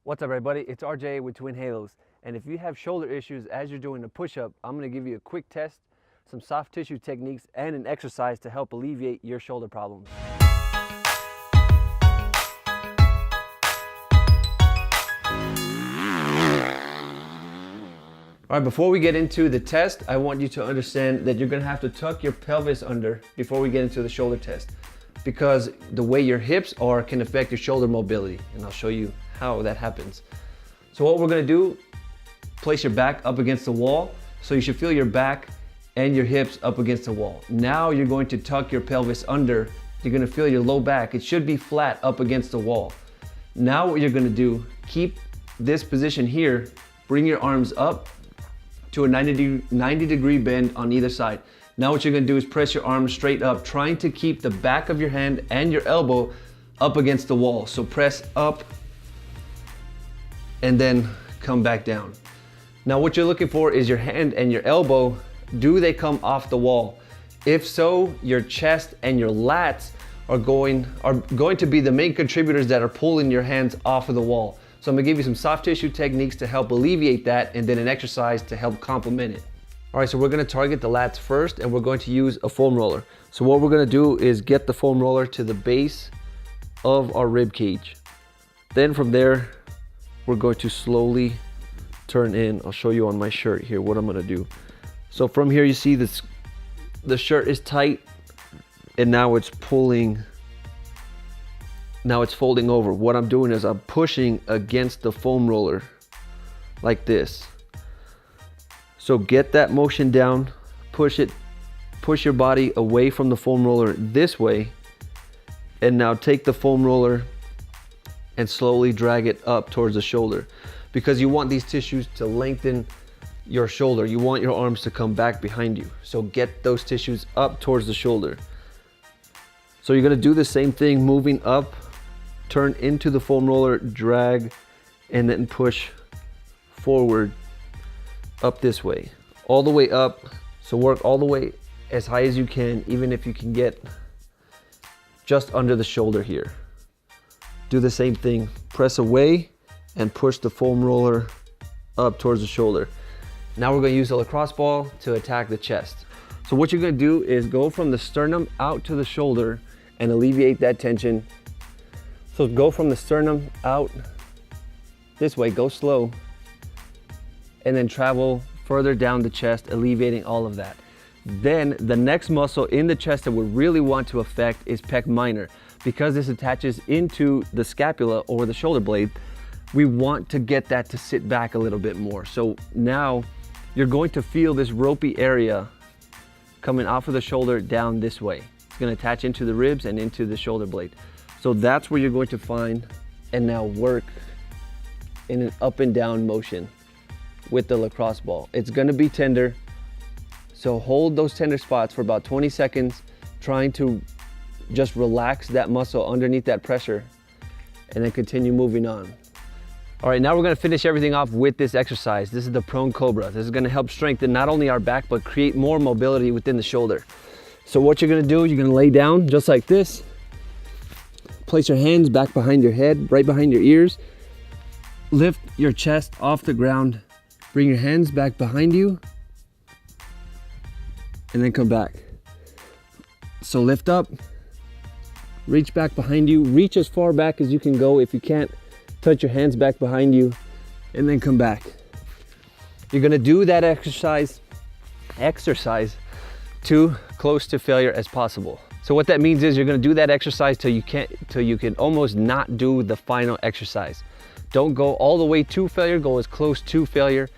What's up everybody, it's RJ with Twin Halos, and if you have shoulder issues as you're doing a push-up, I'm going to give you a quick test, some soft tissue techniques, and an exercise to help alleviate your shoulder problems. All right, before we get into the test, I want you to understand that you're going to have to tuck your pelvis under before we get into the shoulder test, because the way your hips are can affect your shoulder mobility, and I'll show you how that happens. So what we're gonna do, place your back up against the wall. So you should feel your back and your hips up against the wall. Now you're going to tuck your pelvis under. You're gonna feel your low back. It should be flat up against the wall. Now what you're gonna do, keep this position here, bring your arms up to a 90 degree bend on either side. Now what you're gonna do is press your arms straight up, trying to keep the back of your hand and your elbow up against the wall. So press up and then come back down. Now what you're looking for is your hand and your elbow, do they come off the wall? If so, your chest and your lats are going to be the main contributors that are pulling your hands off of the wall. So I'm gonna give you some soft tissue techniques to help alleviate that, and then an exercise to help complement it. All right, so we're gonna target the lats first, and we're going to use a foam roller. So what we're gonna do is get the foam roller to the base of our rib cage. Then from there, we're going to slowly turn in. I'll show you on my shirt here what I'm gonna do. So from here you see this, the shirt is tight, and now it's pulling, now it's folding over. What I'm doing is I'm pushing against the foam roller like this. So get that motion down, push it, push your body away from the foam roller this way, and now take the foam roller and slowly drag it up towards the shoulder, because you want these tissues to lengthen your shoulder. You want your arms to come back behind you. So get those tissues up towards the shoulder. So you're gonna do the same thing, moving up, turn into the foam roller, drag, and then push forward up this way, all the way up. So work all the way as high as you can, even if you can get just under the shoulder here. Do the same thing, press away and push the foam roller up towards the shoulder. Now we're gonna use a lacrosse ball to attack the chest. So what you're gonna do is go from the sternum out to the shoulder and alleviate that tension. So go from the sternum out this way, go slow, and then travel further down the chest, alleviating all of that. Then the next muscle in the chest that we really want to affect is pec minor. Because this attaches into the scapula or the shoulder blade, we want to get that to sit back a little bit more. So now you're going to feel this ropey area coming off of the shoulder down this way. It's gonna attach into the ribs and into the shoulder blade. So that's where you're going to find and now work in an up and down motion with the lacrosse ball. It's gonna be tender, so hold those tender spots for about 20 seconds, trying to just relax that muscle underneath that pressure, and then continue moving on. All right, now we're gonna finish everything off with this exercise. This is the prone cobra. This is gonna help strengthen not only our back, but create more mobility within the shoulder. So what you're gonna do, you're gonna lay down just like this. Place your hands back behind your head, right behind your ears. Lift your chest off the ground. Bring your hands back behind you, and then come back. So lift up, reach back behind you, reach as far back as you can go. If you can't, touch your hands back behind you, and then come back. You're gonna do that exercise too close to failure as possible. So what that means is you're gonna do that exercise till you can almost not do the final exercise. Don't go all the way to failure, go as close to failure,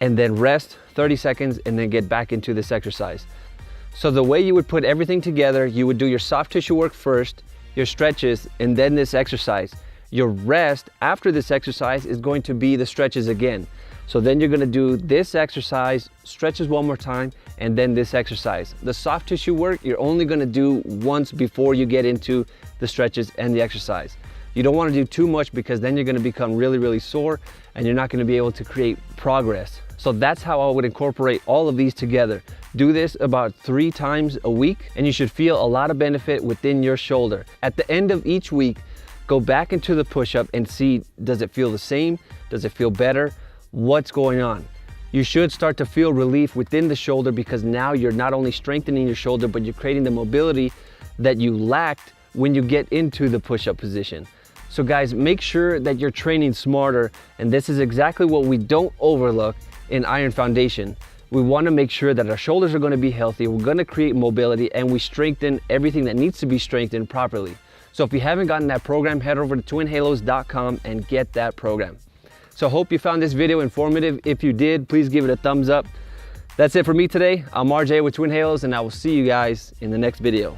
and then rest 30 seconds and then get back into this exercise. So the way you would put everything together, you would do your soft tissue work first, your stretches, and then this exercise. Your rest after this exercise is going to be the stretches again. So then you're gonna do this exercise, stretches one more time, and then this exercise. The soft tissue work, you're only gonna do once before you get into the stretches and the exercise. You don't wanna do too much, because then you're gonna become really, really sore, and you're not gonna be able to create progress. So that's how I would incorporate all of these together. Do this about 3 times a week, and you should feel a lot of benefit within your shoulder. At the end of each week, go back into the push-up and see, does it feel the same? Does it feel better? What's going on? You should start to feel relief within the shoulder, because now you're not only strengthening your shoulder, but you're creating the mobility that you lacked when you get into the push-up position. So guys, make sure that you're training smarter, and this is exactly what we don't overlook in Iron Foundation. We want to make sure that our shoulders are going to be healthy, we're going to create mobility, and we strengthen everything that needs to be strengthened properly. So if you haven't gotten that program, head over to twinhalos.com and get that program. So hope you found this video informative. If you did, please give it a thumbs up. That's it for me today. I'm RJ with Twin Halos, and I will see you guys in the next video.